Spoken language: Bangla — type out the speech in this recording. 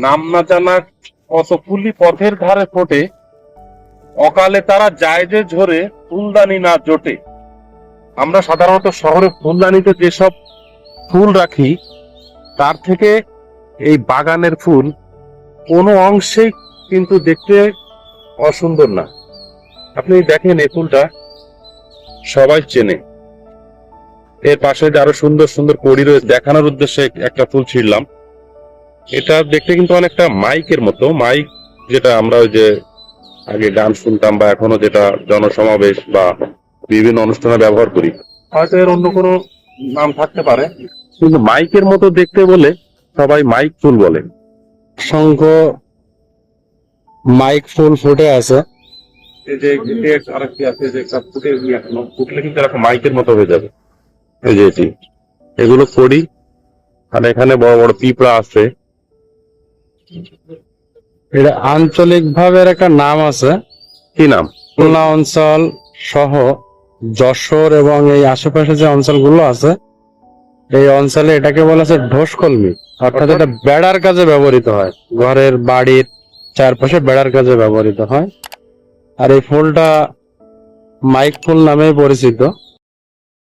নাম না জানা কত ফুলই পথের ধারে ফোটে, অকালে তারা যায় যে ঝরে, ফুলদানি না জোটে। আমরা সাধারণত শহরে ফুলদানিতে যেসব ফুল রাখি, তার থেকে এই বাগানের ফুল কোনো অংশেই কিন্তু দেখতে অসুন্দর না। আপনি দেখেন এই ফুলটা সবাই চেনে। এর পাশে যে আরো সুন্দর সুন্দর কড়ি রয়েছে, দেখানোর উদ্দেশ্যে একটা ফুল ছিঁড়লাম। এটা দেখতে কিন্তু অনেকটা মাইকের মতো, মাইক যেটা আমরা ওই যে আগে গান শুনতাম বা এখনো যেটা জনসমাবেশ বা বিভিন্ন অনুষ্ঠানে ব্যবহার করি, হয়তো এর অন্য কোনো নাম থাকতে পারে, কিন্তু মাইকের মতো দেখতে বলে সবাই মাইক ফুল বলে। অসংখ্য মাইক ফুল ফুটে আছে। এই যে আরেকটি আছে যে ফুটে এখনো ফুটলে কিন্তু এরকম মাইকের মতো হয়ে যাবে। এই যে এটি, এগুলো করি। আর এখানে বড় বড় পিঁপড়া আছে। এটা আঞ্চলিক ভাবে একটা নাম আছে। কি নাম? খুলনা অঞ্চল সহ যশোর এবং এই আশেপাশে যে অঞ্চলগুলো আছে, এই অঞ্চলে এটাকে বলা আছে ঢোস কলমি। অর্থাৎ এটা বেড়ার কাজে ব্যবহৃত হয়, ঘরের বাড়ির চারপাশে বেড়ার কাজে ব্যবহৃত হয়। আর এই ফুলটা মাইক ফুল নামে পরিচিত।